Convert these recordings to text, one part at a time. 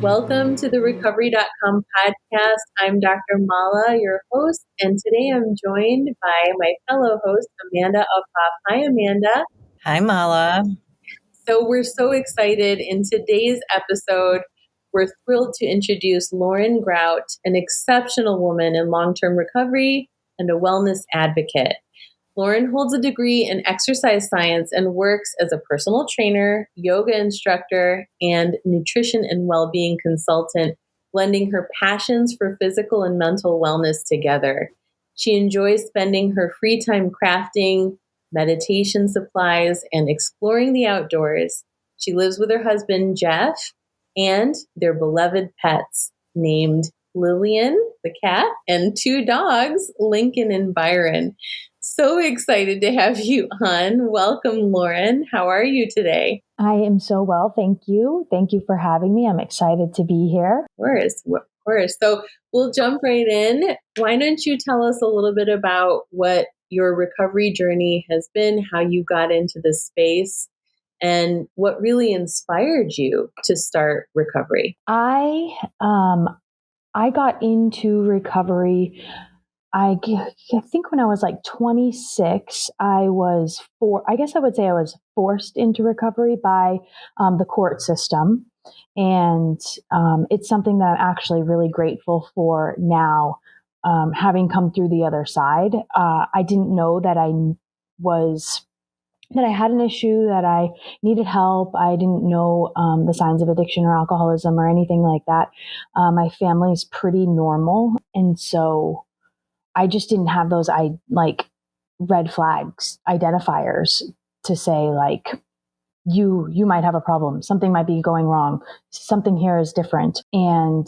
Welcome to the Recovery.com podcast. I'm Dr. Mala, your host, and today I'm joined by my fellow host, Amanda Uphoff. Hi, Amanda. Hi, Mala. So we're so excited. In today's episode, we're thrilled to introduce Lauren Grout, an exceptional woman in long-term recovery and a wellness advocate. Lauren holds a degree in exercise science and works as a personal trainer, yoga instructor, and nutrition and well-being consultant, blending her passions for physical and mental wellness together. She enjoys spending her free time crafting meditation supplies and exploring the outdoors. She lives with her husband, Jeff, and their beloved pets named Lillian, the cat, and two dogs, Lincoln and Byron. So excited to have you on. Welcome, Lauren. How are you today? I am so well. Thank you. Thank you for having me. I'm excited to be here. Of course. So we'll jump right in. Why don't you tell us a little bit about what your recovery journey has been, how you got into this space, and what really inspired you to start recovery? I got into recovery. I think when I was like 26, I guess I would say I was forced into recovery by the court system. And it's something that I'm actually really grateful for now, having come through the other side. I didn't know that that I had an issue, that I needed help. I didn't know the signs of addiction or alcoholism or anything like that. My family's pretty normal. And so I just didn't have those red flags identifiers to say you might have a problem. Something might be going wrong. Something here is different. And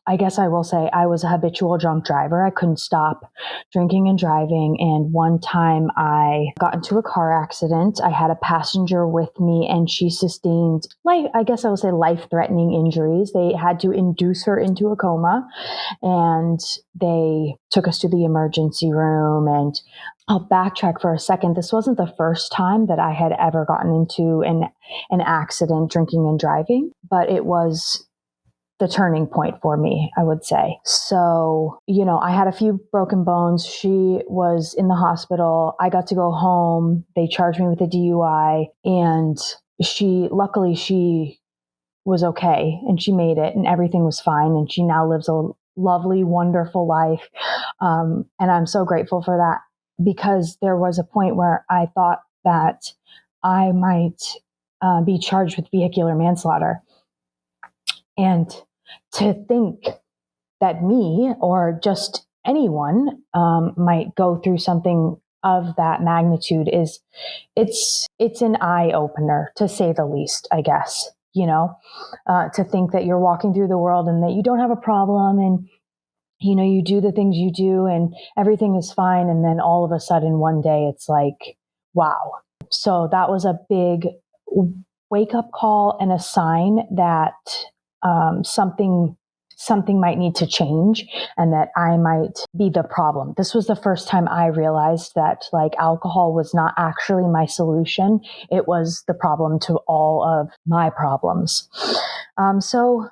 I guess I will say I was a habitual drunk driver. I couldn't stop drinking and driving. And one time I got into a car accident. I had a passenger with me and she sustained, life-threatening injuries. They had to induce her into a coma and they took us to the emergency room. And I'll backtrack for a second. This wasn't the first time that I had ever gotten into an accident drinking and driving, but it was the turning point for me, I would say. So, I had a few broken bones. She was in the hospital. I got to go home. They charged me with a DUI and luckily she was okay and she made it and everything was fine. And she now lives a lovely, wonderful life. And I'm so grateful for that because there was a point where I thought that I might be charged with vehicular manslaughter. And to think that me or just anyone might go through something of that magnitude it's an eye opener, to say the least, I guess. To think that you're walking through the world and that you don't have a problem and you do the things you do and everything is fine, and then all of a sudden one day it's like, wow. So that was a big wake up call and a sign that something might need to change and that I might be the problem. This was the first time I realized that alcohol was not actually my solution. It was the problem to all of my problems. So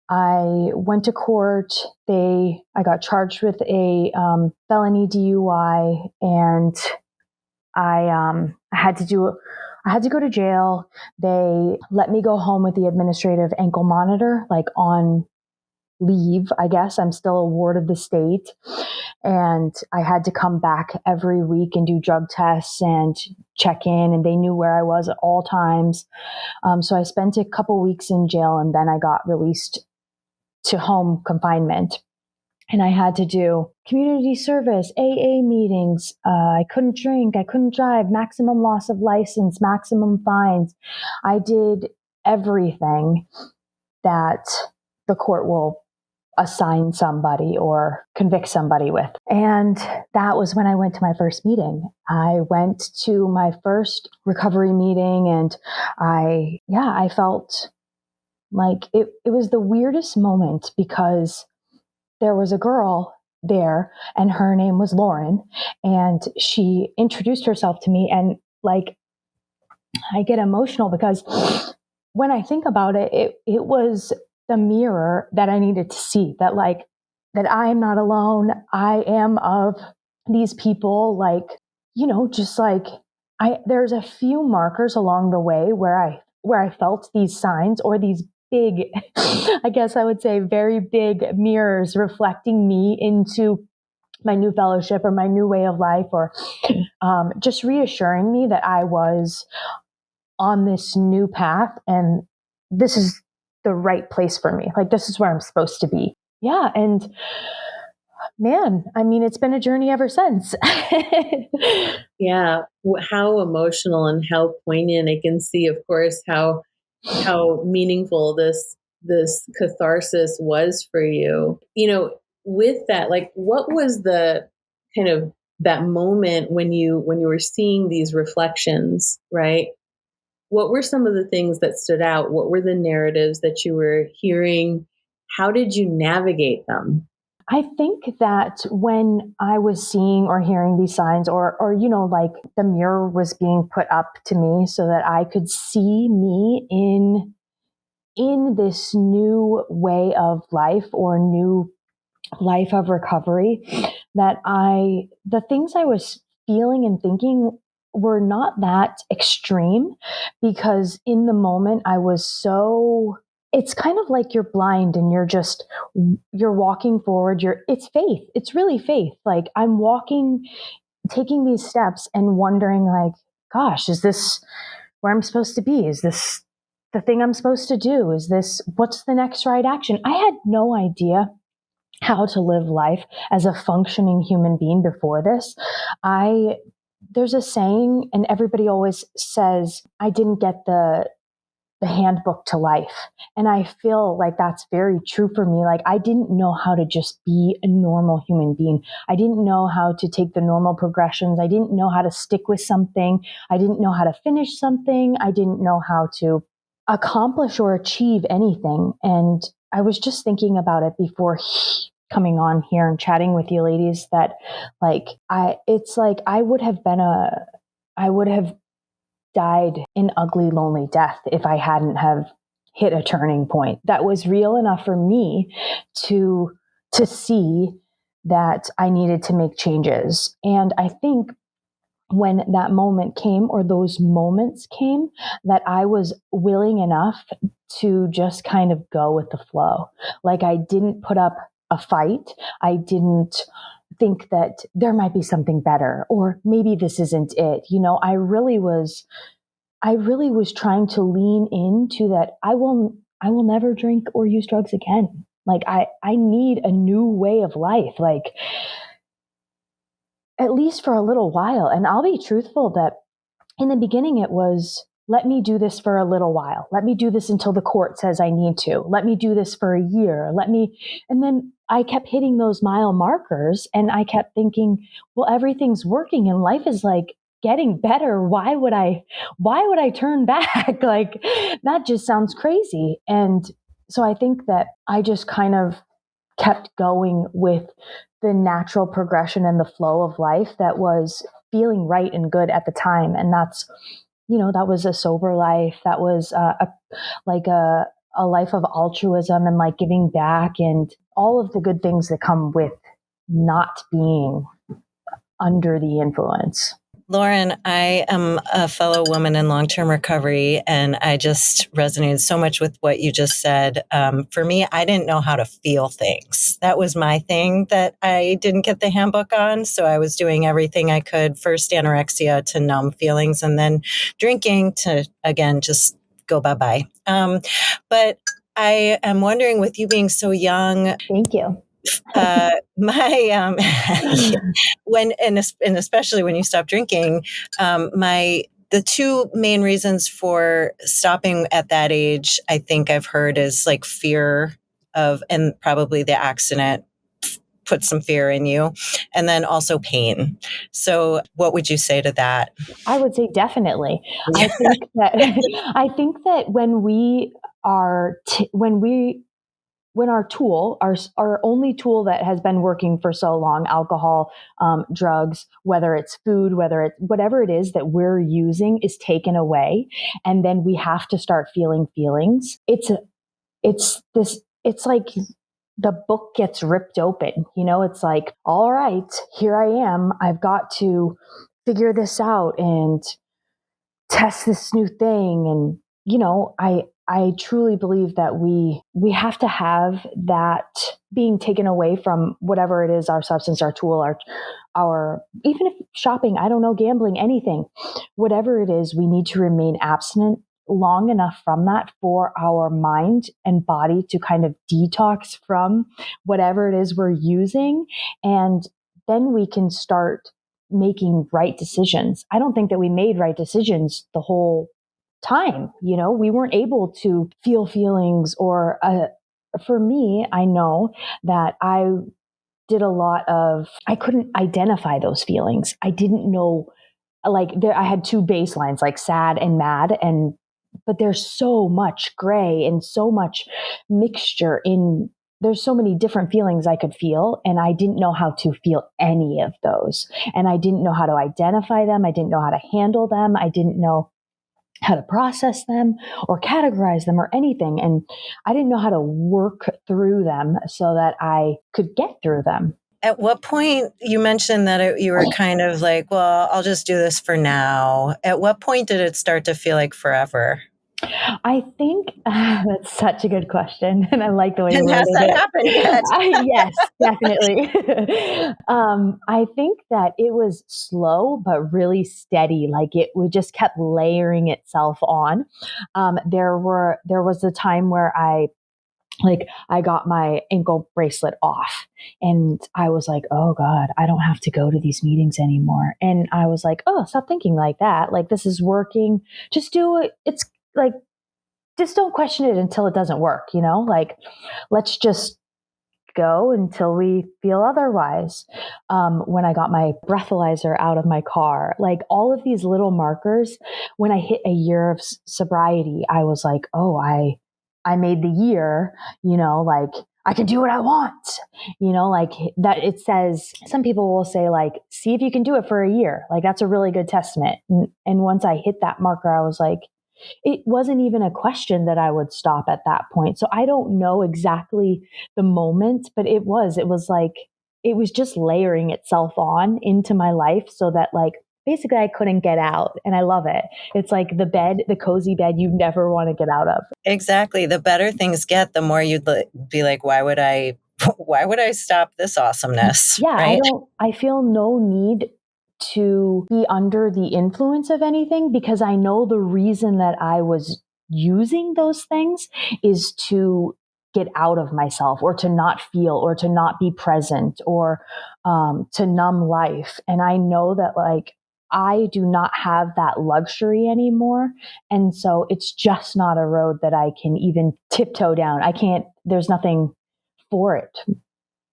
I went to court. I got charged with a felony DUI, and I had to go to jail. They let me go home with the administrative ankle monitor, on leave, I guess. I'm still a ward of the state. And I had to come back every week and do drug tests and check in. And they knew where I was at all times. So I spent a couple weeks in jail and then I got released to home confinement. And I had to do community service, AA meetings. I couldn't drink. I couldn't drive. Maximum loss of license, maximum fines. I did everything that the court will assign somebody or convict somebody with. And that was when I went to my first meeting. I went to my first recovery meeting and I felt like it was the weirdest moment because there was a girl there and her name was Lauren, and she introduced herself to me, and I get emotional because when I think about it, it was the mirror that I needed to see, that like, that I am not alone. I am of these people, like, just like there's a few markers along the way where I felt these signs, or these big, I guess I would say very big mirrors reflecting me into my new fellowship or my new way of life, or just reassuring me that I was on this new path and this is the right place for me. Like, this is where I'm supposed to be. Yeah. And man, I mean, it's been a journey ever since. Yeah. How emotional and how poignant. I can see, of course, how meaningful this catharsis was for you. With that, like, what was the kind of that moment when you were seeing these reflections, right? What were some of the things that stood out? What were the narratives that you were hearing? How did you navigate them? I think that when I was seeing or hearing these signs, or like the mirror was being put up to me so that I could see me in this new way of life, or new life of recovery, that the things I was feeling and thinking were not that extreme, because in the moment I was so, it's kind of like you're blind and you're walking forward. It's faith. It's really faith. Like, I'm walking, taking these steps and wondering, like, gosh, is this where I'm supposed to be? Is this the thing I'm supposed to do? What's the next right action? I had no idea how to live life as a functioning human being before this. There's a saying, and everybody always says, I didn't get the handbook to life. And I feel like that's very true for me. Like, I didn't know how to just be a normal human being. I didn't know how to take the normal progressions. I didn't know how to stick with something. I didn't know how to finish something. I didn't know how to accomplish or achieve anything. And I was just thinking about it before coming on here and chatting with you ladies, that like, it's like I would have died an ugly, lonely death if I hadn't have hit a turning point that was real enough for me to see that I needed to make changes. And I think when that moment came, or those moments came, that I was willing enough to just kind of go with the flow. Like, I didn't put up a fight. I didn't think that there might be something better, or maybe this isn't it. I really was trying to lean into that. I will never drink or use drugs again. Like, I need a new way of life. Like, at least for a little while. And I'll be truthful that in the beginning it was, let me do this for a little while. Let me do this until the court says I need to. Let me do this for a year. And then I kept hitting those mile markers, and I kept thinking, well, everything's working and life is like getting better. Why would I turn back? Like, that just sounds crazy. And so I think that I just kind of kept going with the natural progression and the flow of life that was feeling right and good at the time. And that was a sober life. That was a life of altruism and like giving back and all of the good things that come with not being under the influence. Lauren, I am a fellow woman in long-term recovery, and I just resonated so much with what you just said. For me, I didn't know how to feel things. That was my thing that I didn't get the handbook on. So I was doing everything I could, first anorexia to numb feelings, and then drinking to, again, just go bye-bye. But I am wondering, with you being so young. Thank you. My when and especially when you stop drinking, the two main reasons for stopping at that age, I think I've heard, is like fear of, and probably the accident put some fear in you, and then also pain. So what would you say to that? I would say definitely. I think that when we are when when our tool, our only tool that has been working for so long, alcohol, drugs, whether it's food, whether it's whatever it is that we're using is taken away, and then we have to start feeling feelings. It's like the book gets ripped open. It's like, all right, here I am. I've got to figure this out and test this new thing. And, I truly believe that we have to have that being taken away from whatever it is, our substance, our tool, our, even if shopping, I don't know, gambling, anything, whatever it is, we need to remain abstinent long enough from that for our mind and body to kind of detox from whatever it is we're using. And then we can start making right decisions. I don't think that we made right decisions the whole time. We weren't able to feel feelings or, for me, I know that I did a lot of, I couldn't identify those feelings. I didn't know, like I had two baselines, like sad and mad, but there's so much gray and so much mixture there's so many different feelings I could feel, and I didn't know how to feel any of those. And I didn't know how to identify them. I didn't know how to handle them. I didn't know how to process them or categorize them or anything. And I didn't know how to work through them so that I could get through them. At what point, you mentioned that you were kind of like, well, I'll just do this for now. At what point did it start to feel like forever? I think that's such a good question. And I like the way you And has worded that it. happened yet? Yes, definitely. I think that it was slow, but really steady. Like we just kept layering itself on. There was a time where I got my ankle bracelet off and I was like, oh God, I don't have to go to these meetings anymore. And I was like, oh, stop thinking like that. Like, this is working. Just do it. It's like, just don't question it until it doesn't work, like, let's just go until we feel otherwise. When I got my breathalyzer out of my car, like all of these little markers, when I hit a year of sobriety, I was like, oh, I made the year, like I can do what I want, like that. It says, some people will say, like, see if you can do it for a year. Like, that's a really good testament. And once I hit that marker, I was like, it wasn't even a question that I would stop at that point. So I don't know exactly the moment, but it was like, it was just layering itself on into my life so that, like, basically I couldn't get out. And I love it. It's like the cozy bed you never want to get out of. Exactly. The better things get, the more you'd be like, why would I stop this awesomeness? Yeah. Right? I feel no need to be under the influence of anything, because I know the reason that I was using those things is to get out of myself, or to not feel, or to not be present, or to numb life. And I know that, like, I do not have that luxury anymore. And so it's just not a road that I can even tiptoe down. There's nothing for it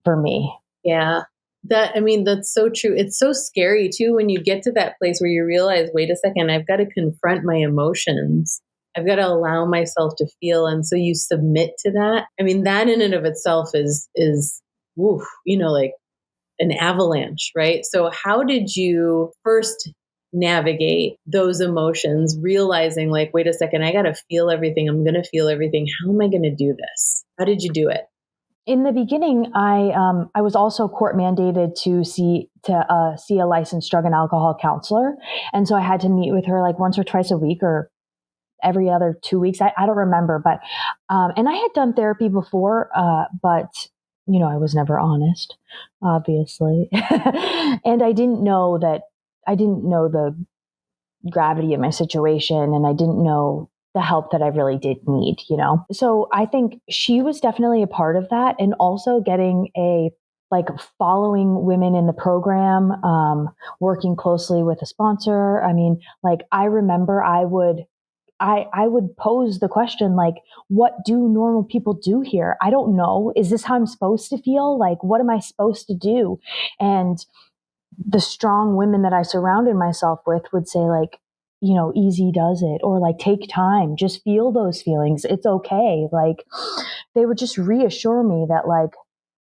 for me. Yeah. That's so true. It's so scary too when you get to that place where you realize, wait a second, I've got to confront my emotions. I've got to allow myself to feel. And so you submit to that. That in and of itself is woof, like an avalanche, right? So how did you first navigate those emotions, realizing, like, wait a second, I got to feel everything. I'm going to feel everything. How am I going to do this? How did you do it? In the beginning, I was also court mandated to see a licensed drug and alcohol counselor, and so I had to meet with her like once or twice a week, or every other 2 weeks. I don't remember, but and I had done therapy before, but I was never honest, obviously, and I didn't know the gravity of my situation, and I didn't know the help that I really did need, So I think she was definitely a part of that, and also getting following women in the program, working closely with a sponsor. I remember I would pose the question, like, what do normal people do here? I don't know. Is this how I'm supposed to feel? Like, what am I supposed to do? And the strong women that I surrounded myself with would say, like, easy does it, or like, take time, just feel those feelings. It's okay. Like, they would just reassure me that like,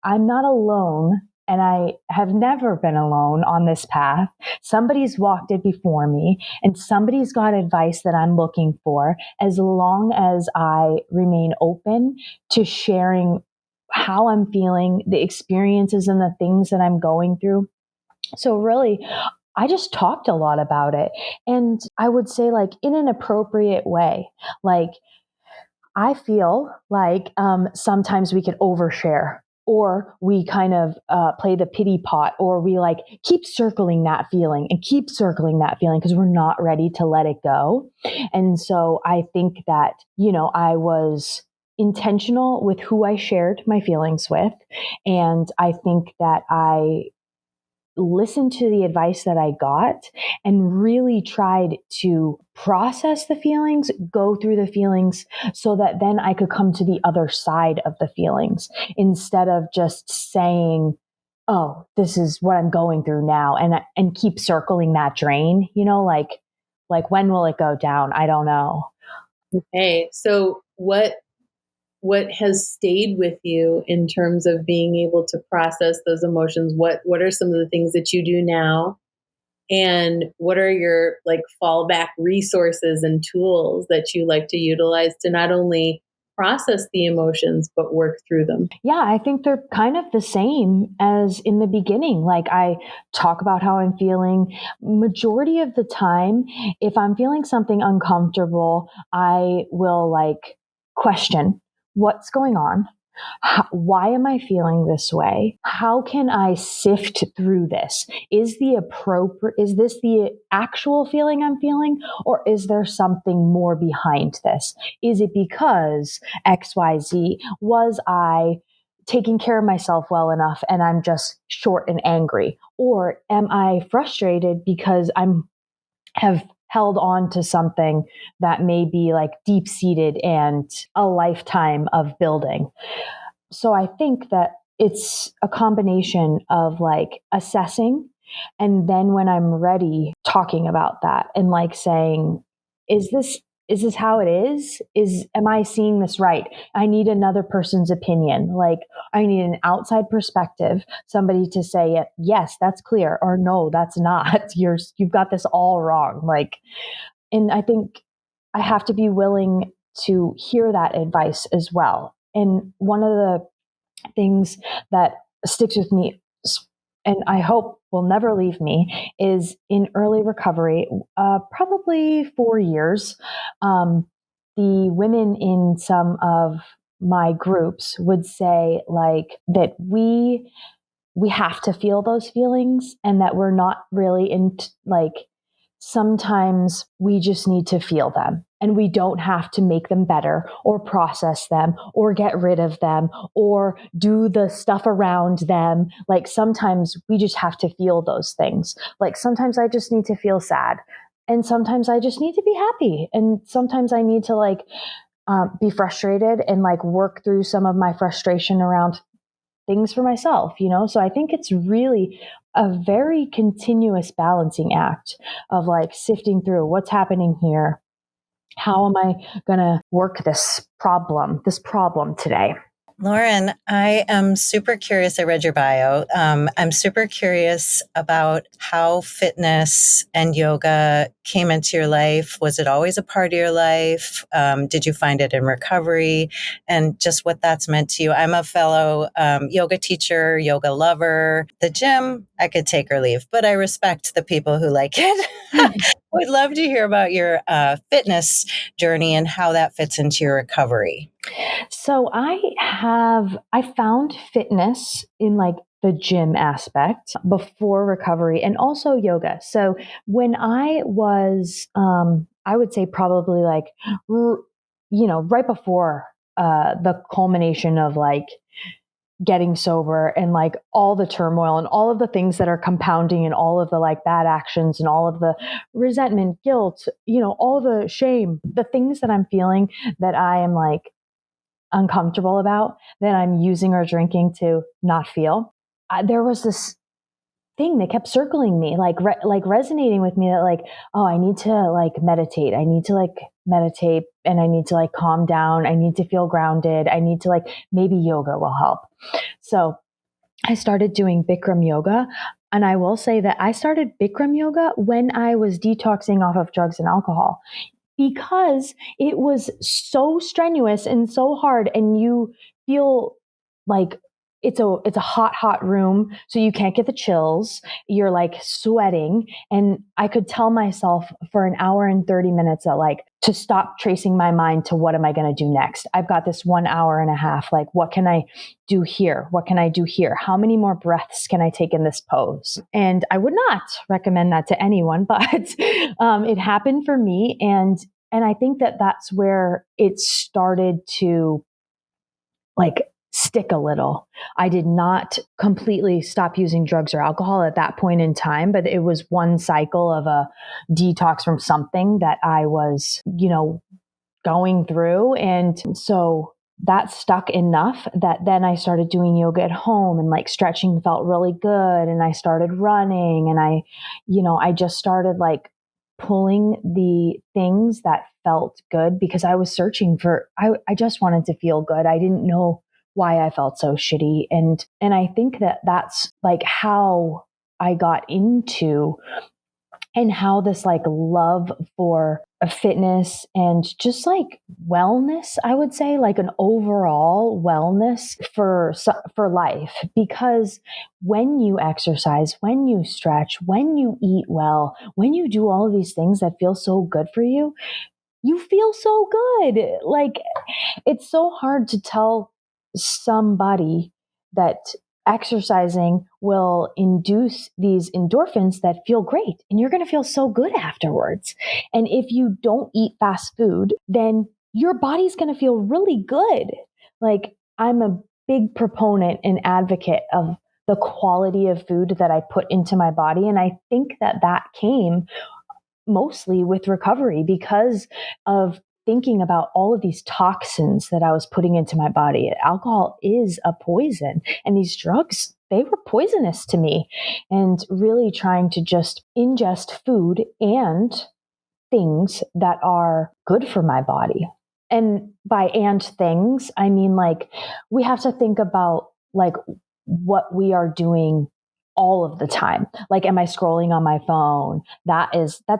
I'm not alone. And I have never been alone on this path. Somebody's walked it before me, and somebody's got advice that I'm looking for, as long as I remain open to sharing how I'm feeling, the experiences and the things that I'm going through. So really, I just talked a lot about it. And I would say, like, in an appropriate way. Like, I feel like sometimes we could overshare, or we kind of play the pity pot, or we like keep circling that feeling and keep circling that feeling because we're not ready to let it go. And so I think that, I was intentional with who I shared my feelings with. And I think that I listened to the advice that I got and really tried to process the feelings, go through the feelings so that then I could come to the other side of the feelings, instead of just saying, oh, this is what I'm going through now, and keep circling that drain, like when will it go down? I don't know. Okay. So what has stayed with you in terms of being able to process those emotions? What are some of the things that you do now? And what are your like fallback resources and tools that you like to utilize to not only process the emotions but work through them? Yeah, I think they're kind of the same as in the beginning. Like, I talk about how I'm feeling. Majority of the time, if I'm feeling something uncomfortable, I will like question what's going on. Why am I feeling this way? How can I sift through this? Is this the actual feeling I'm feeling, or is there something more behind this? Is it because XYZ? Was I taking care of myself well enough and I'm just short and angry? Or am I frustrated because have held on to something that may be like deep seated and a lifetime of building? So I think that it's a combination of like assessing, and then when I'm ready, talking about that and like saying, is this how it is am I seeing this right? I need another person's opinion. Like, I need an outside perspective, somebody to say, yes, that's clear, or no, that's not. You've got this all wrong. Like, and I think I have to be willing to hear that advice as well. And one of the things that sticks with me, and I hope will never leave me, is in early recovery, probably 4 years, the women in some of my groups would say like that we have to feel those feelings, and that we're not really in like, sometimes we just need to feel them, and we don't have to make them better or process them or get rid of them or do the stuff around them. Like, sometimes we just have to feel those things. Like, sometimes I just need to feel sad, and sometimes I just need to be happy, and sometimes I need to like be frustrated and like work through some of my frustration around things for myself. So I think it's really a very continuous balancing act of like sifting through what's happening here. How am I going to work this problem today? Lauren, I am super curious. I read your bio. I'm super curious about how fitness and yoga came into your life. Was it always a part of your life? Did you find it in recovery? And just what that's meant to you. I'm a fellow yoga teacher, yoga lover. The gym, I could take or leave, but I respect the people who like it. Would love to hear about your fitness journey and how that fits into your recovery. So I found fitness in like the gym aspect before recovery, and also yoga. So when I was, I would say probably like, right before the culmination of like getting sober and like all the turmoil and all of the things that are compounding and all of the like bad actions and all of the resentment, guilt, all the shame, the things that I'm feeling that I am like uncomfortable about, that I'm using or drinking to not feel. There was this thing. They kept circling me, like resonating with me that like, oh, I need to like meditate. I need to like meditate and I need to like calm down. I need to feel grounded. I need to like, maybe yoga will help. So I started doing Bikram yoga. And I will say that I started Bikram yoga when I was detoxing off of drugs and alcohol because it was so strenuous and so hard. And you feel like it's a hot room, so you can't get the chills. You're like sweating, and I could tell myself for an hour and 30 minutes that like to stop tracing my mind to what am I going to do next. I've got this 1 hour and a half. Like, what can I do here? What can I do here? How many more breaths can I take in this pose? And I would not recommend that to anyone, but it happened for me, and I think that that's where it started to like stick a little. I did not completely stop using drugs or alcohol at that point in time, but it was one cycle of a detox from something that I was, going through. And so that stuck enough that then I started doing yoga at home and like stretching felt really good. And I started running and I just started like pulling the things that felt good because I was searching I just wanted to feel good. I didn't know why I felt so shitty. And I think that that's like how I got into and how this like love for a fitness and just like wellness, I would say like an overall wellness for life, because when you exercise, when you stretch, when you eat well, when you do all of these things that feel so good for you, you feel so good. Like it's so hard to tell somebody that exercising will induce these endorphins that feel great and you're going to feel so good afterwards. And if you don't eat fast food, then your body's going to feel really good. Like I'm a big proponent and advocate of the quality of food that I put into my body. And I think that came mostly with recovery because of thinking about all of these toxins that I was putting into my body. Alcohol is a poison, and these drugs, they were poisonous to me. And really trying to just ingest food and things that are good for my body. And by and things, I mean like we have to think about like what we are doing all of the time. Like, am I scrolling on my phone? That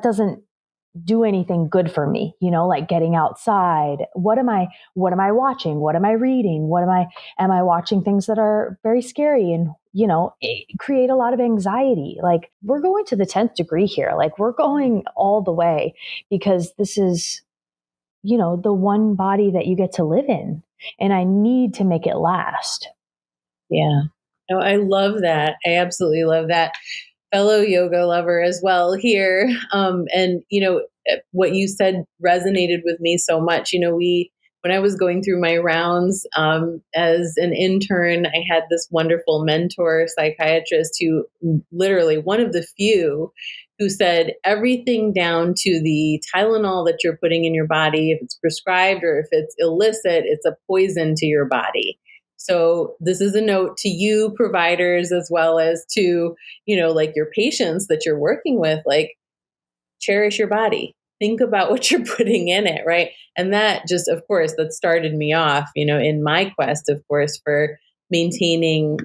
doesn't do anything good for me, like getting outside. What am I watching? What am I reading? Am I watching things that are very scary and, create a lot of anxiety? Like we're going to the 10th degree here. Like we're going all the way because this is, the one body that you get to live in. And I need to make it last. Yeah. No, I love that. I absolutely love that. Fellow yoga lover as well here. And what you said resonated with me so much. When I was going through my rounds as an intern, I had this wonderful mentor psychiatrist who literally one of the few who said everything down to the Tylenol that you're putting in your body, if it's prescribed or if it's illicit, it's a poison to your body. So this is a note to you providers as well as to, like your patients that you're working with, like cherish your body. Think about what you're putting in it, right? And that just, of course, that started me off, in my quest, of course, for maintaining,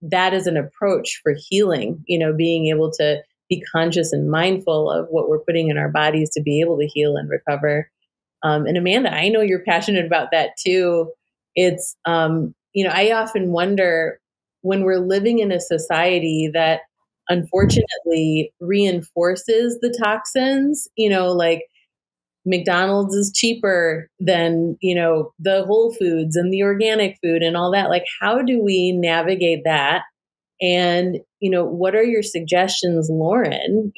that as an approach for healing, being able to be conscious and mindful of what we're putting in our bodies to be able to heal and recover. And Amanda, I know you're passionate about that too. It's, I often wonder when we're living in a society that unfortunately reinforces the toxins, like McDonald's is cheaper than, the Whole Foods and the organic food and all that. Like, how do we navigate that? And, what are your suggestions, Lauren,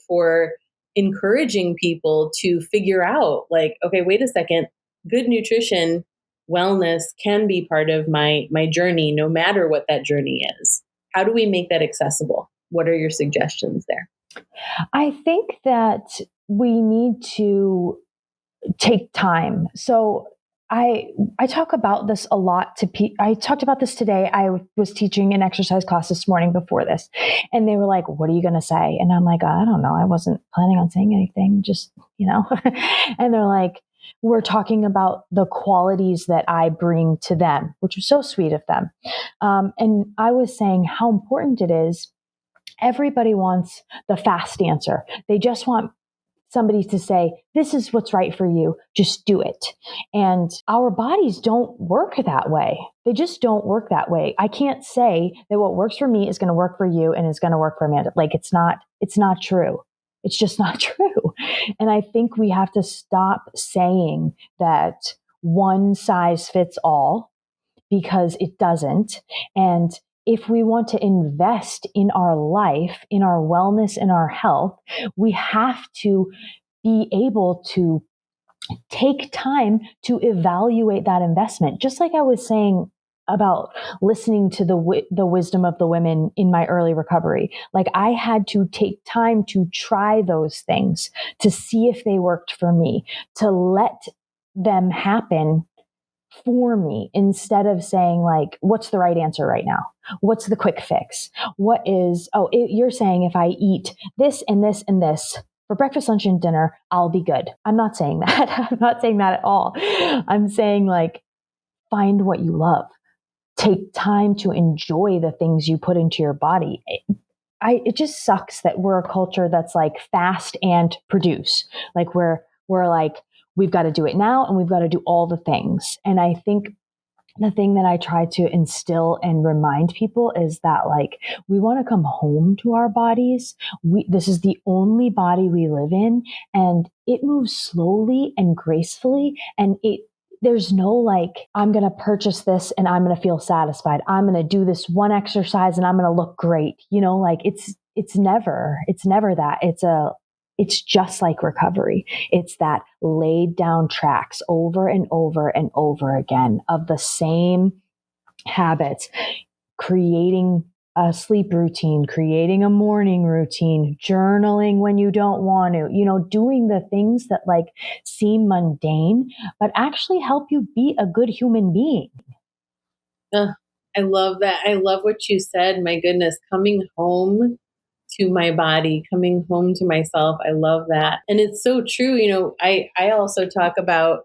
for encouraging people to figure out like, okay, wait a second, good nutrition, wellness can be part of my journey, no matter what that journey is. How do we make that accessible? What are your suggestions there? I think that we need to take time. So I talk about this a lot to I talked about this today. I was teaching an exercise class this morning before this, and they were like, "What are you going to say?" And I'm like, "I don't know. I wasn't planning on saying anything. Just, you know." And they're like, "We're talking about the qualities that I bring to them," which was so sweet of them. And I was saying how important it is. Everybody wants the fast answer. They just want somebody to say, this is what's right for you. Just do it. And our bodies don't work that way. They just don't work that way. I can't say that what works for me is going to work for you and is going to work for Amanda. Like it's not true. It's just not true. And I think we have to stop saying that one size fits all, because it doesn't. And if we want to invest in our life, in our wellness, in our health, we have to be able to take time to evaluate that investment. Just like I was saying about listening to the wisdom of the women in my early recovery. Like I had to take time to try those things to see if they worked for me, to let them happen for me, instead of saying like, what's the right answer right now? What's the quick fix? You're saying if I eat this and this and this for breakfast, lunch, and dinner, I'll be good. I'm not saying that. I'm not saying that at all. I'm saying like, find what you love. Take time to enjoy the things you put into your body. It just sucks that we're a culture that's like fast and produce. Like we're like, we've got to do it now and we've got to do all the things. And I think the thing that I try to instill and remind people is that like, we want to come home to our bodies. This is the only body we live in, and it moves slowly and gracefully. And there's no like, I'm going to purchase this and I'm going to feel satisfied. I'm going to do this one exercise and I'm going to look great. You know, like it's never that. It's just like recovery. It's that laid down tracks over and over and over again of the same habits, creating a sleep routine, creating a morning routine, journaling when you don't want to, doing the things that like seem mundane, but actually help you be a good human being. I love that. I love what you said. My goodness, coming home to my body, coming home to myself. I love that. And it's so true. I also talk about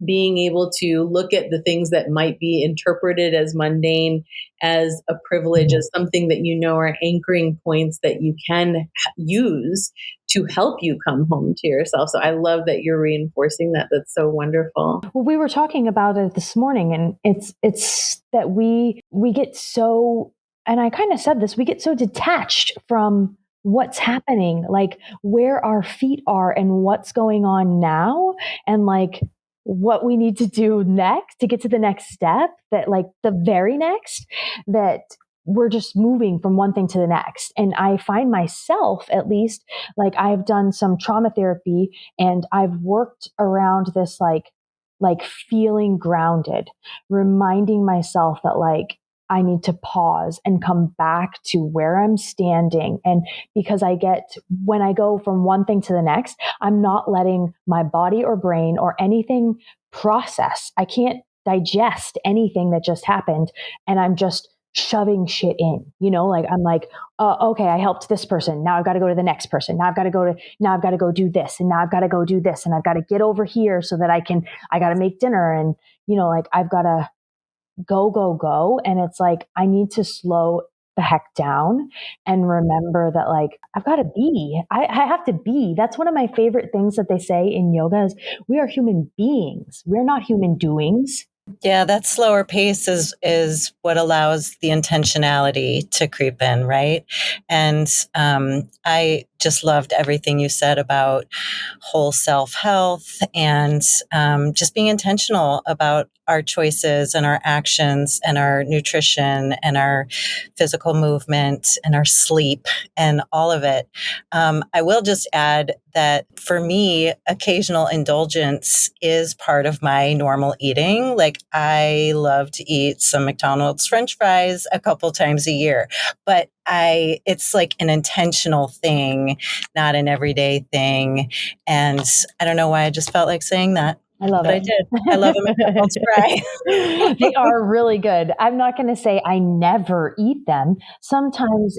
being able to look at the things that might be interpreted as mundane as a privilege, as something that are anchoring points that you can use to help you come home to yourself. So I love that you're reinforcing that. That's so wonderful. Well, we were talking about it this morning, and it's that we get so, and I kind of said this, we get so detached from what's happening, like where our feet are and what's going on now, and like what we need to do next to get to the next step, that like the very next, that we're just moving from one thing to the next. And I find myself, at least, like I've done some trauma therapy and I've worked around this like feeling grounded, reminding myself that like I need to pause and come back to where I'm standing. And because when I go from one thing to the next, I'm not letting my body or brain or anything process. I can't digest anything that just happened. And I'm just shoving shit in, like I'm like, okay, I helped this person. Now I've got to go to the next person. Now I've got to go do this. And now I've got to go do this. And I've got to get over here so that I got to make dinner. And, like I've got to go. And it's like, I need to slow the heck down and remember that like, I've got to be, I have to be. That's one of my favorite things that they say in yoga is we are human beings. We're not human doings. Yeah, that slower pace is what allows the intentionality to creep in, right? And I just loved everything you said about whole self health and just being intentional about our choices and our actions and our nutrition and our physical movement and our sleep and all of it. I will just add that for me, occasional indulgence is part of my normal eating. Like I love to eat some McDonald's French fries a couple times a year, but it's like an intentional thing, not an everyday thing. And I don't know why I just felt like saying that. I love But I it. did. I love them in peppermint spray. They are really good. I'm not going to say I never eat them. Sometimes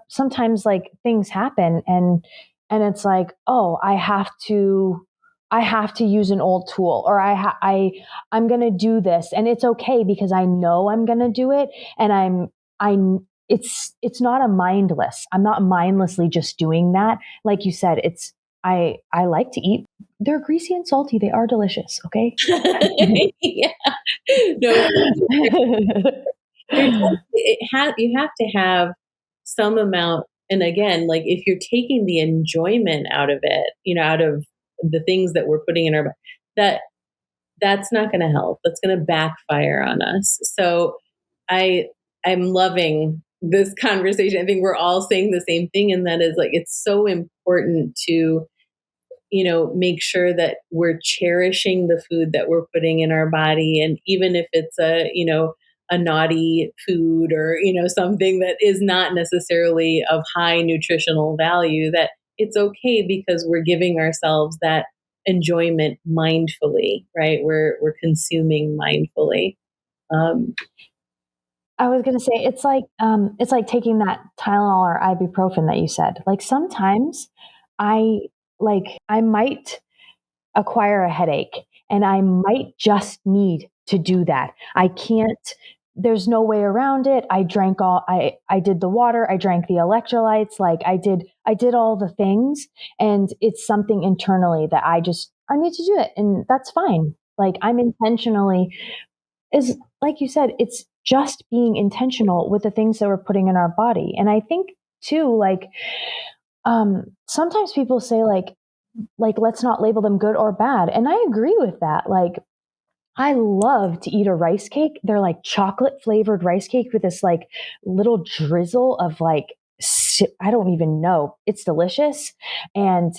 sometimes like things happen and it's like, oh, I have to use an old tool, or I'm going to do this, and it's okay because I know I'm going to do it, and it's not a mindless. I'm not mindlessly just doing that. Like you said, I like to eat. They're greasy and salty. They are delicious. Okay. Yeah. No, you have to have some amount. And again, like if you're taking the enjoyment out of it, out of the things that we're putting in our, that that's not going to help. That's going to backfire on us. So I I'm loving this conversation. I think we're all saying the same thing, and that is like it's so important to make sure that we're cherishing the food that we're putting in our body. And even if it's a naughty food, or, something that is not necessarily of high nutritional value, that it's okay because we're giving ourselves that enjoyment mindfully, right? We're consuming mindfully. Um, I was gonna say it's like taking that Tylenol or ibuprofen that you said. Like sometimes I I might acquire a headache and I might just need to do that. I can't there's no way around it. I did the water, I drank the electrolytes, like I did all the things, and it's something internally that I need to do it, and that's fine. Like I'm intentionally is like you said, it's just being intentional with the things that we're putting in our body. And I think too, sometimes people say let's not label them good or bad. And I agree with that. Like I love to eat a rice cake. They're like chocolate flavored rice cake with this like little drizzle of I don't even know. It's delicious. And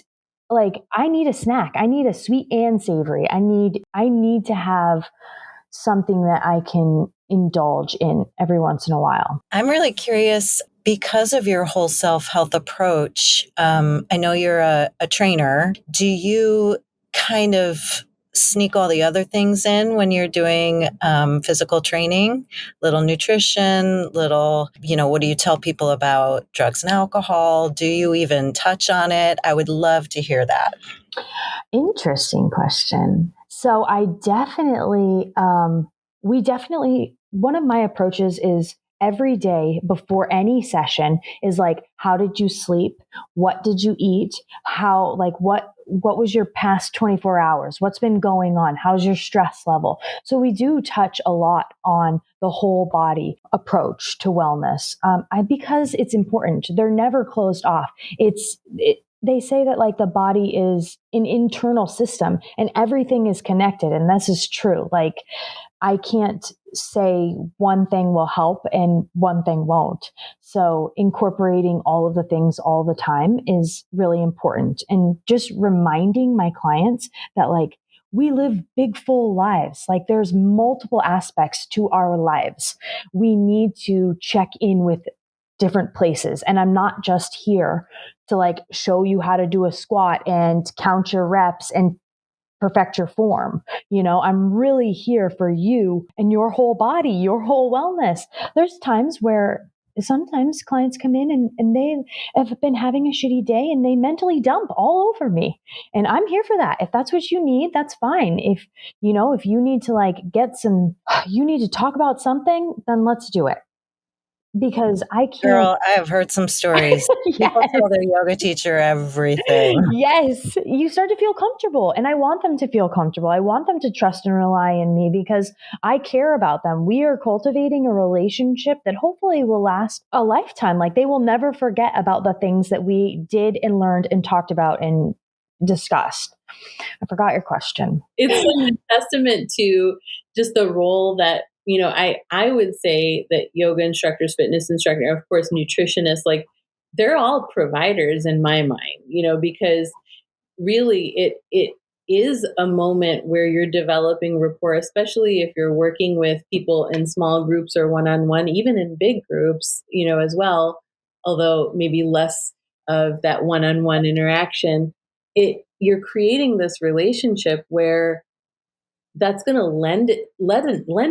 like I need a snack. I need a sweet and savory. I need to have something that I can indulge in every once in a while. I'm really curious because of your whole self health approach. I know you're a trainer. Do you kind of sneak all the other things in when you're doing physical training? Little nutrition, what do you tell people about drugs and alcohol? Do you even touch on it? I would love to hear that. Interesting question. So we definitely, one of my approaches is every day before any session is like, how did you sleep? What did you eat? What was your past 24 hours? What's been going on? How's your stress level? So we do touch a lot on the whole body approach to wellness. Because it's important. They're never closed off. They say that like the body is an internal system and everything is connected. And this is true. Like I can't say one thing will help and one thing won't. So incorporating all of the things all the time is really important. And just reminding my clients that like we live big, full lives. Like there's multiple aspects to our lives. We need to check in with different places. And I'm not just here to like show you how to do a squat and count your reps and perfect your form. I'm really here for you and your whole body, your whole wellness. There's times where sometimes clients come in and they have been having a shitty day and they mentally dump all over me. And I'm here for that. If that's what you need, that's fine. If you need to like you need to talk about something, then let's do it. Because I can't. Girl, I have heard some stories. People Yes. tell their yoga teacher everything. Yes, you start to feel comfortable, and I want them to feel comfortable. I want them to trust and rely on me because I care about them. We are cultivating a relationship that hopefully will last a lifetime. Like they will never forget about the things that we did and learned and talked about and discussed. I forgot your question. it's a testament to just the role that I would say that yoga instructors, fitness instructor, of course nutritionists, like they're all providers in my mind, because really it is a moment where you're developing rapport, especially if you're working with people in small groups or one-on-one, even in big groups, as well, although maybe less of that one-on-one interaction. you're creating this relationship where that's going to lend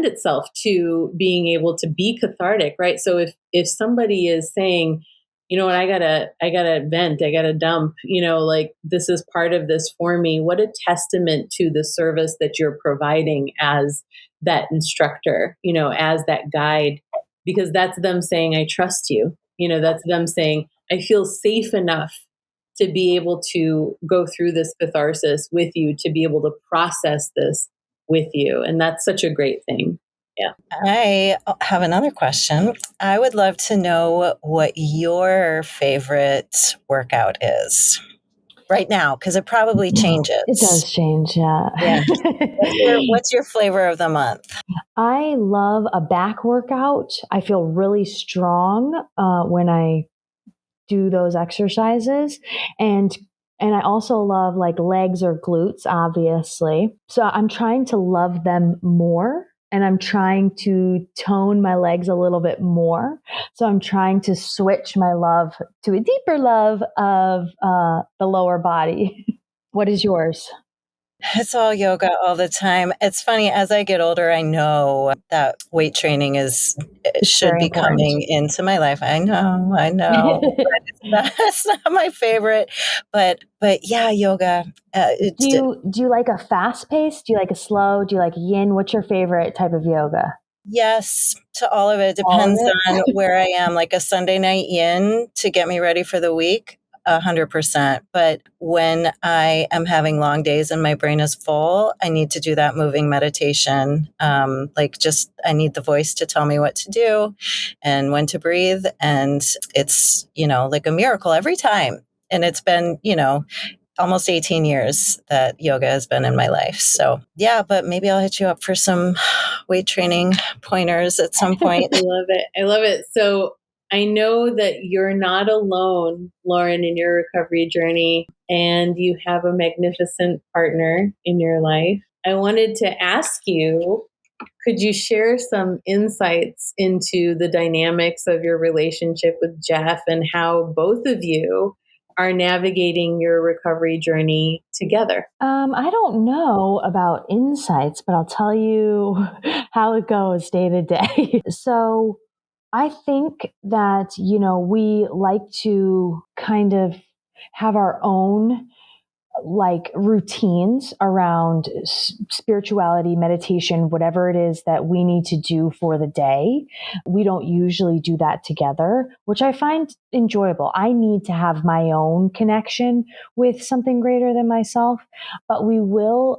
itself to being able to be cathartic, right? So if somebody is saying, you know what, I gotta vent, I gotta dump, like this is part of this for me. What a testament to the service that you're providing as that instructor, as that guide, because that's them saying, I trust you. That's them saying, I feel safe enough to be able to go through this catharsis with you, to be able to process this with you. And that's such a great thing. Yeah. I have another question. I would love to know what your favorite workout is right now, because it probably changes. It does change, yeah. Yeah. What's your flavor of the month? I love a back workout. I feel really strong when I do those exercises, and I also love like legs or glutes, obviously. So I'm trying to love them more, and I'm trying to tone my legs a little bit more. So I'm trying to switch my love to a deeper love of the lower body. What is yours? It's all yoga all the time. It's funny, as I get older, I know that weight training should Very be important. coming into my life. I know, but it's not my favorite. But yeah, yoga. Do you like a fast pace? Do you like a slow? Do you like yin? What's your favorite type of yoga? Yes, to all of it. All of Depends it? on where I am. Like a Sunday night yin to get me ready for the week, 100%. But when I am having long days and my brain is full, I need to do that moving meditation. I need the voice to tell me what to do and when to breathe. And it's, like a miracle every time. And it's been, almost 18 years that yoga has been in my life. So yeah, but maybe I'll hit you up for some weight training pointers at some point. I love it. I love it. So I know that you're not alone, Lauren, in your recovery journey, and you have a magnificent partner in your life. I wanted to ask you, could you share some insights into the dynamics of your relationship with Jeff and how both of you are navigating your recovery journey together? I don't know about insights, but I'll tell you how it goes day to day. So I think that, we like to kind of have our own like routines around spirituality, meditation, whatever it is that we need to do for the day. We don't usually do that together, which I find enjoyable. I need to have my own connection with something greater than myself, but we will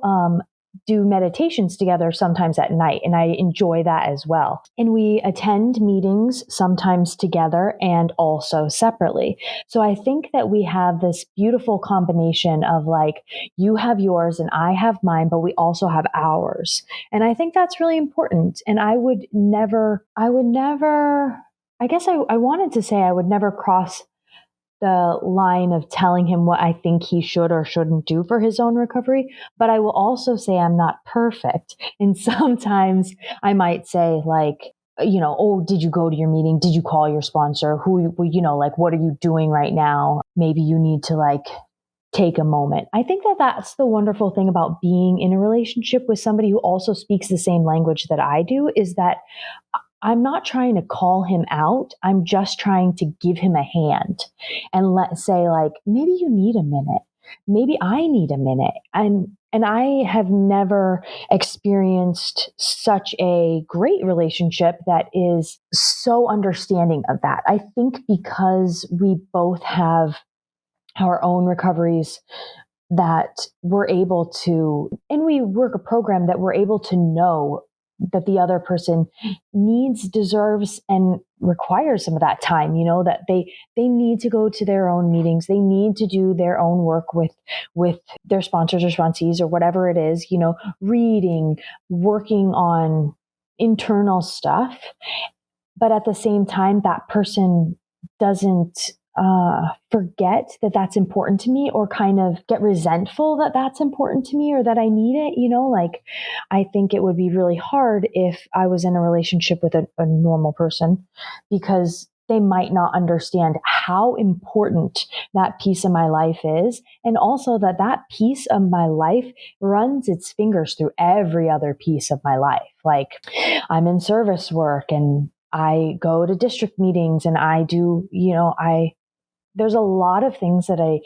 do meditations together sometimes at night, and I enjoy that as well. And we attend meetings sometimes together and also separately. So I think that we have this beautiful combination of like, you have yours and I have mine, but we also have ours. And I think that's really important. And I guess I wanted to say I would never cross the line of telling him what I think he should or shouldn't do for his own recovery. But I will also say I'm not perfect. And sometimes I might say, like, oh, did you go to your meeting? Did you call your sponsor? Like, what are you doing right now? Maybe you need to like take a moment. I think that that's the wonderful thing about being in a relationship with somebody who also speaks the same language that I do, is that I'm not trying to call him out. I'm just trying to give him a hand and let's say like, maybe you need a minute. Maybe I need a minute. And I have never experienced such a great relationship that is so understanding of that. I think because we both have our own recoveries, that we're able to, and we work a program that we're able to know that the other person needs, deserves, and requires some of that time, that they need to go to their own meetings. They need to do their own work with their sponsors or sponsees or whatever it is, reading, working on internal stuff. But at the same time, that person doesn't forget that that's important to me, or kind of get resentful that that's important to me or that I need it. Like, I think it would be really hard if I was in a relationship with a normal person, because they might not understand how important that piece of my life is. And also that that piece of my life runs its fingers through every other piece of my life. Like I'm in service work and I go to district meetings and I do, there's a lot of things that I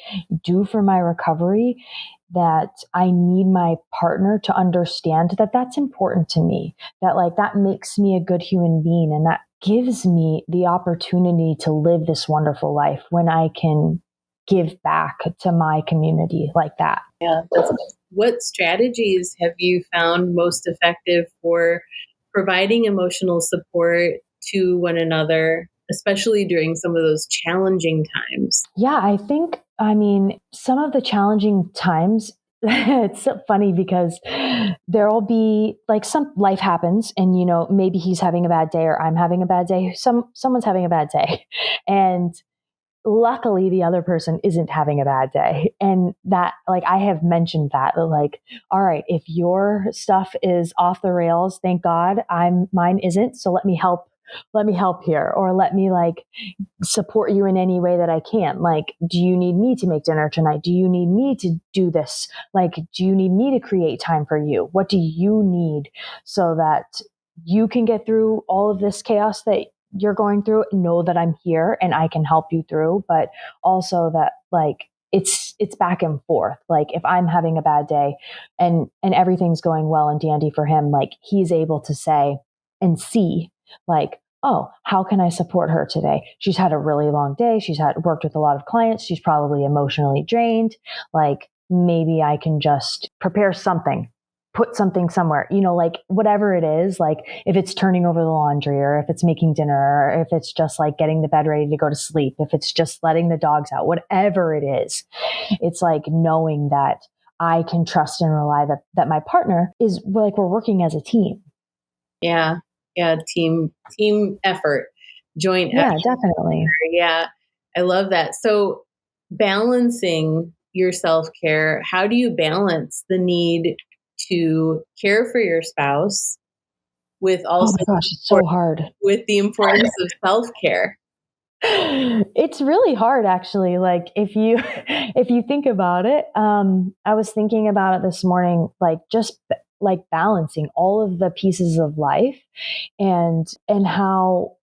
do for my recovery that I need my partner to understand that that's important to me, that like that makes me a good human being and that gives me the opportunity to live this wonderful life when I can give back to my community like that. Yeah, that's awesome. What strategies have you found most effective for providing emotional support to one another, especially during some of those challenging times? Yeah, some of the challenging times, it's so funny because there'll be like some life happens and, maybe he's having a bad day or I'm having a bad day. Someone's having a bad day. And luckily the other person isn't having a bad day. And that, like, I have mentioned that, like, all right, if your stuff is off the rails, thank God mine isn't. So let me help here, or let me like support you in any way that I can. Like, do you need me to make dinner tonight? Do you need me to do this? Like, do you need me to create time for you? What do you need so that you can get through all of this chaos that you're going through? Know that I'm here and I can help you through, but also that like it's back and forth. Like if I'm having a bad day and everything's going well and dandy for him, like he's able to say and see like, oh, how can I support her today? She's had a really long day. She's had worked with a lot of clients. She's probably emotionally drained. Like maybe I can just prepare something, put something somewhere, like whatever it is, like if it's turning over the laundry or if it's making dinner or if it's just like getting the bed ready to go to sleep, if it's just letting the dogs out, whatever it is, it's like knowing that I can trust and rely that my partner is like, we're working as a team. Yeah. Yeah. Team effort, joint Yeah, effort. definitely. Yeah. I love that. So balancing your self-care, how do you balance the need to care for your spouse with Oh also my gosh, it's so hard. with the importance of self-care? It's really hard actually. Like if you if you think about it, I was thinking about it this morning, like just like balancing all of the pieces of life and how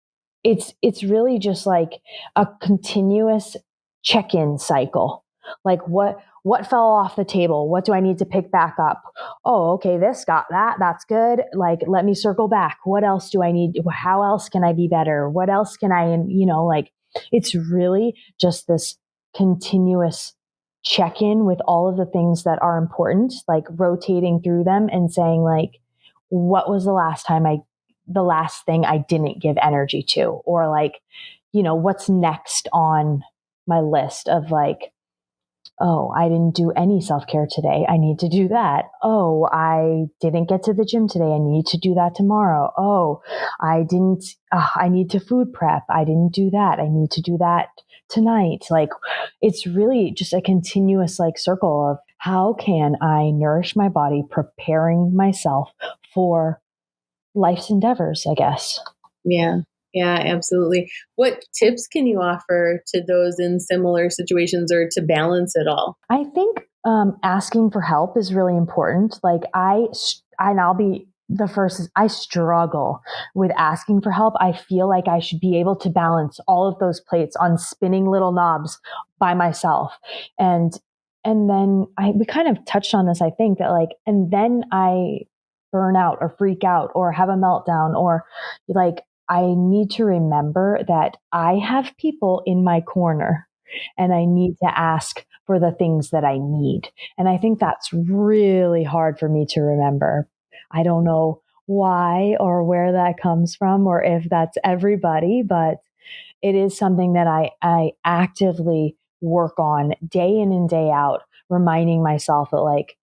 it's really just like a continuous check-in cycle. Like what fell off the table? What do I need to pick back up? Oh, okay, this got that. That's good. Like let me circle back. What else do I need? How else can I be better? What else can I, like it's really just this continuous check in with all of the things that are important, like rotating through them and saying, like, what was the last thing I didn't give energy to? Or, like, what's next on my list of like, oh, I didn't do any self care today. I need to do that. Oh, I didn't get to the gym today. I need to do that tomorrow. Oh, I need to food prep. I didn't do that. I need to do that tonight. Like, it's really just a continuous like circle of how can I nourish my body, preparing myself for life's endeavors, I guess. Yeah. Yeah, absolutely. What tips can you offer to those in similar situations or to balance it all? I think asking for help is really important. Like and I'll be the first. I struggle with asking for help. I feel like I should be able to balance all of those plates on spinning little knobs by myself, and then we kind of touched on this. I think that like, and then I burn out or freak out or have a meltdown or like I need to remember that I have people in my corner and I need to ask for the things that I need. And I think that's really hard for me to remember. I don't know why or where that comes from or if that's everybody, but it is something that I actively work on day in and day out, reminding myself that like,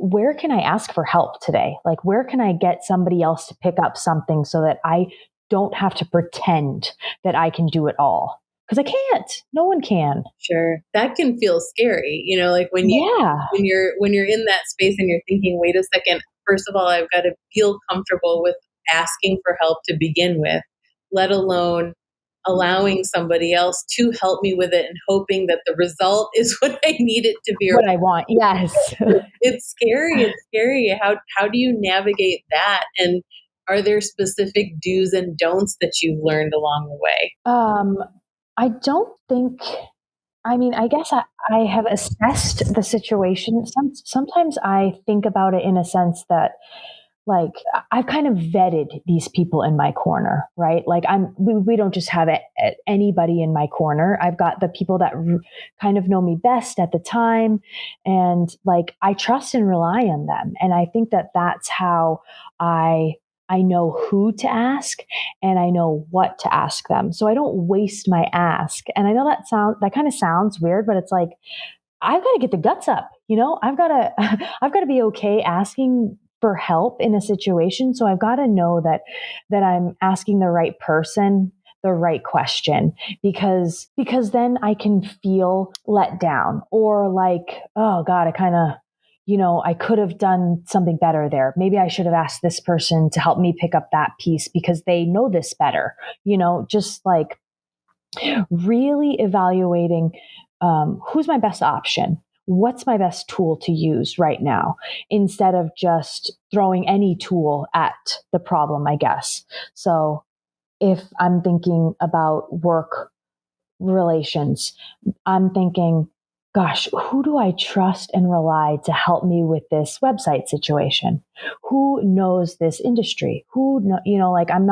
where can I ask for help today? Like, where can I get somebody else to pick up something so that I don't have to pretend that I can do it all? Because I can't. No one can. Sure. That can feel scary, like Yeah. when you're in that space and you're thinking, wait a second, first of all, I've got to feel comfortable with asking for help to begin with. let alone allowing somebody else to help me with it and hoping that the result is what I need it to be. What I want. Yes. It's scary. It's scary. How do you navigate that? And are there specific do's and don'ts that you've learned along the way? I don't think, I mean, I guess I have assessed the situation. Sometimes I think about it in a sense that, like, I've kind of vetted these people in my corner, right? Like, we don't just have anybody in my corner. I've got the people that kind of know me best at the time, and like I trust and rely on them. And I think that that's how I I know who to ask and I know what to ask them. So I don't waste my ask. And I know that kind of sounds weird, but it's like I've got to get the guts up, I've got to I've got to be okay asking for help in a situation. So I've got to know that I'm asking the right person the right question, because then I can feel let down or like, oh God, I kind of, I could have done something better there. Maybe I should have asked this person to help me pick up that piece because they know this better, just like really evaluating who's my best option. What's my best tool to use right now instead of just throwing any tool at the problem, I guess. So if I'm thinking about work relations, I'm thinking, gosh, who do I trust and rely to help me with this website situation? Who knows this industry? Like I'm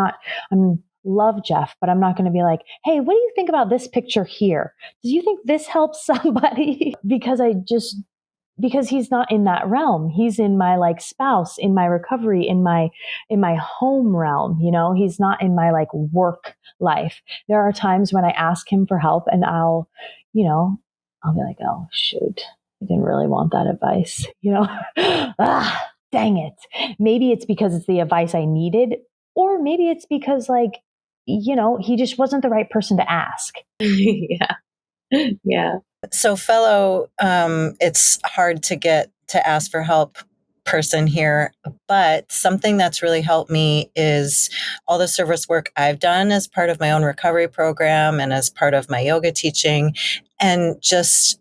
love Jeff, but I'm not going to be like, hey, what do you think about this picture here? Do you think this helps somebody? Because he's not in that realm. He's in my like spouse, in my recovery, in my home realm, he's not in my like work life. There are times when I ask him for help and you know, I'll be like, oh shoot, I didn't really want that advice, dang it. Maybe it's because it's the advice I needed, or maybe it's because like, he just wasn't the right person to ask. Yeah. Yeah. So, fellow, it's hard to get to ask for help person here, but something that's really helped me is all the service work I've done as part of my own recovery program and as part of my yoga teaching, and just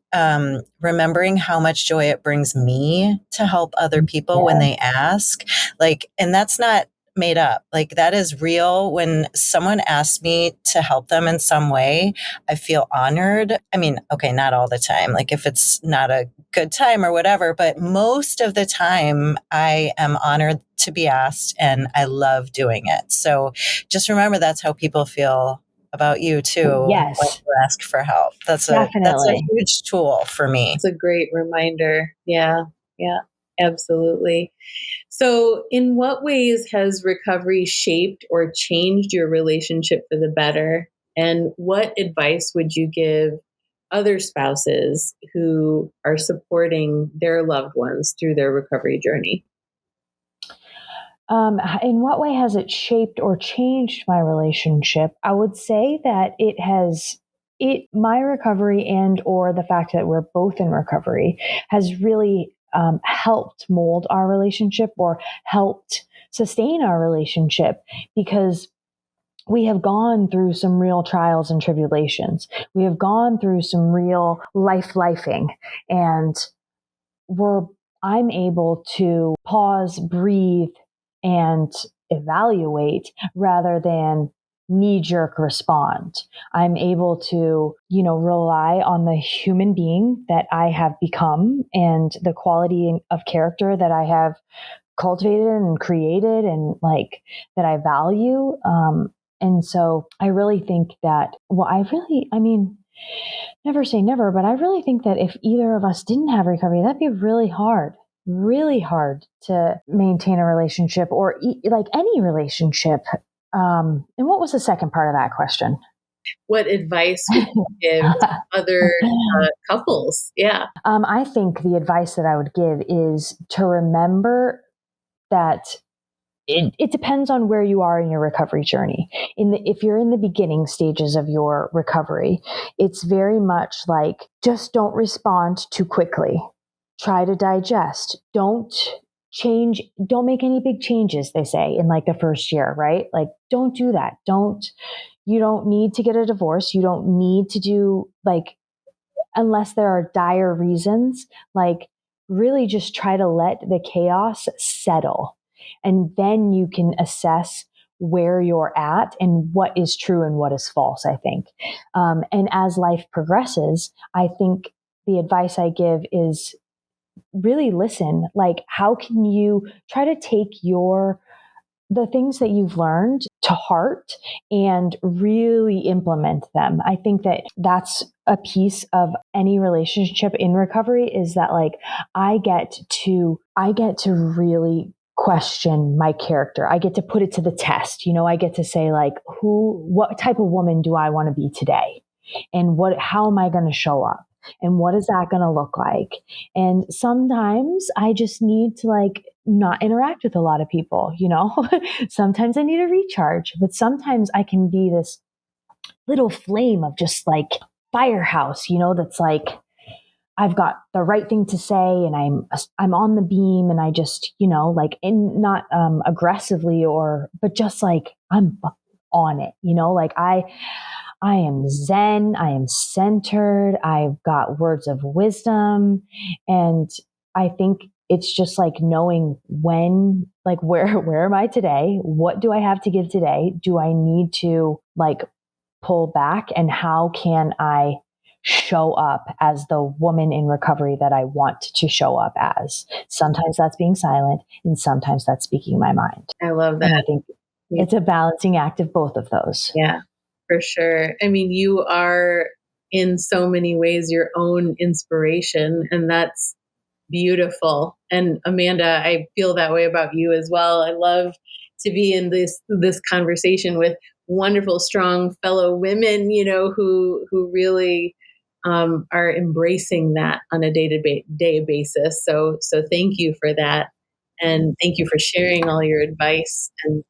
remembering how much joy it brings me to help other people when they ask. Like, and that's not made up. Like, that is real. When someone asks me to help them in some way, I feel honored. I mean, okay, not all the time, like if it's not a good time or whatever, but most of the time I am honored to be asked and I love doing it. So just remember that's how people feel about you too when Yes, you ask for help. That's a definitely. huge tool for me. It's a great reminder. Yeah. Yeah. Absolutely. So, in what ways has recovery shaped or changed your relationship for the better? And what advice would you give other spouses who are supporting their loved ones through their recovery journey? In what way has it shaped or changed my relationship? I would say that my recovery and or the fact that we're both in recovery has really helped mold our relationship or helped sustain our relationship because we have gone through some real trials and tribulations. We have gone through some real lifing, and we're I'm able to pause, breathe, and evaluate rather than knee jerk respond. I'm able to, rely on the human being that I have become and the quality of character that I have cultivated and created and like that I value. And so I really think that, I mean, never say never, but I really think that if either of us didn't have recovery, that'd be really hard to maintain a relationship or like any relationship. And what was the second part of that question? What advice would you give to other couples? Yeah. I think the advice that I would give is to remember that it depends on where you are in your recovery journey. If you're in the beginning stages of your recovery, it's very much like just don't respond too quickly. Try to digest. Don't don't make any big changes, they say, in like the first year, right? Like, don't do that. You don't need to get a divorce. You don't need to do like, unless there are dire reasons, like really just try to let the chaos settle. And then you can assess where you're at and what is true and what is false, I think. And as life progresses, I think the advice I give is really listen. Like, how can you try to take the things that you've learned to heart and really implement them? I think that that's a piece of any relationship in recovery, is that like I get to really question my character. I get to put it to the test. I get to say like, what type of woman do I want to be today? And how am I going to show up? And what is that going to look like? And sometimes I just need to like not interact with a lot of people, sometimes I need a recharge, but sometimes I can be this little flame of just like firehouse, that's like, I've got the right thing to say and I'm on the beam and I just, like, and not aggressively but just like I'm on it, like I am zen, I am centered, I've got words of wisdom. And I think it's just like knowing when, like, where am I today? What do I have to give today? Do I need to like pull back? And how can I show up as the woman in recovery that I want to show up as? Sometimes that's being silent and sometimes that's speaking my mind. I love that. And I think it's a balancing act of both of those. Yeah, for sure. I mean, you are in so many ways your own inspiration, and that's beautiful. And Amanda, I feel that way about you as well. I love to be in this conversation with wonderful, strong fellow women, who really are embracing that on a day basis. So thank you for that, and thank you for sharing all your advice and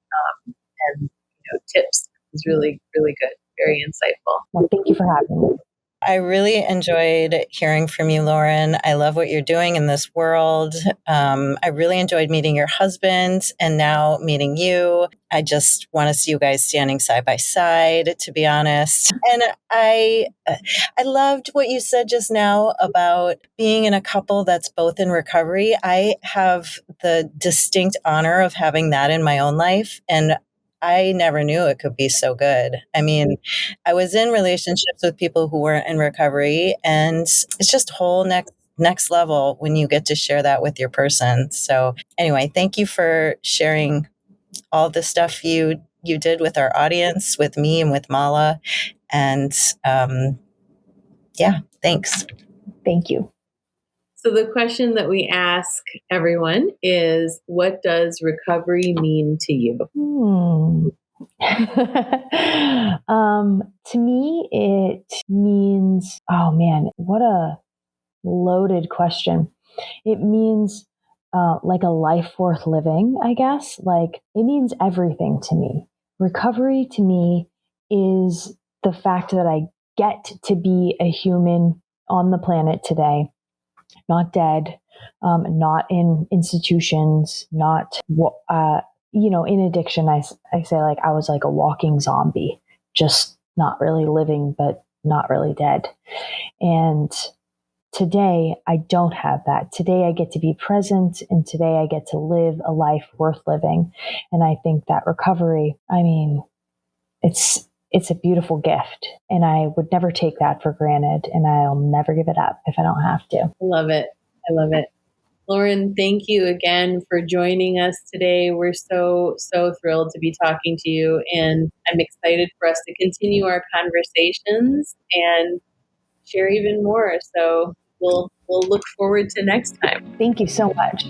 tips. It's really, really good, very insightful. Well, thank you for having me. I really enjoyed hearing from you, Lauren. I love what you're doing in this world. I really enjoyed meeting your husband and now meeting you. I just want to see you guys standing side by side, to be honest. And I loved what you said just now about being in a couple that's both in recovery. I have the distinct honor of having that in my own life. And I never knew it could be so good. I mean, I was in relationships with people who weren't in recovery, and it's just whole next level when you get to share that with your person. So anyway, thank you for sharing all the stuff you did with our audience, with me and with Mala. And yeah, thanks. Thank you. So the question that we ask everyone is, what does recovery mean to you? To me, it means, oh man, what a loaded question. It means like a life worth living, I guess. Like, it means everything to me. Recovery to me is the fact that I get to be a human on the planet today, not dead, not in institutions, not, in addiction. I say like I was like a walking zombie, just not really living, but not really dead. And today, I don't have that. Today, I get to be present, and today, I get to live a life worth living. And I think that recovery, I mean, it's a beautiful gift, and I would never take that for granted, and I'll never give it up if I don't have to. I love it. I love it. Lauren, thank you again for joining us today. We're so thrilled to be talking to you, and I'm excited for us to continue our conversations and share even more. So we'll look forward to next time. Thank you so much.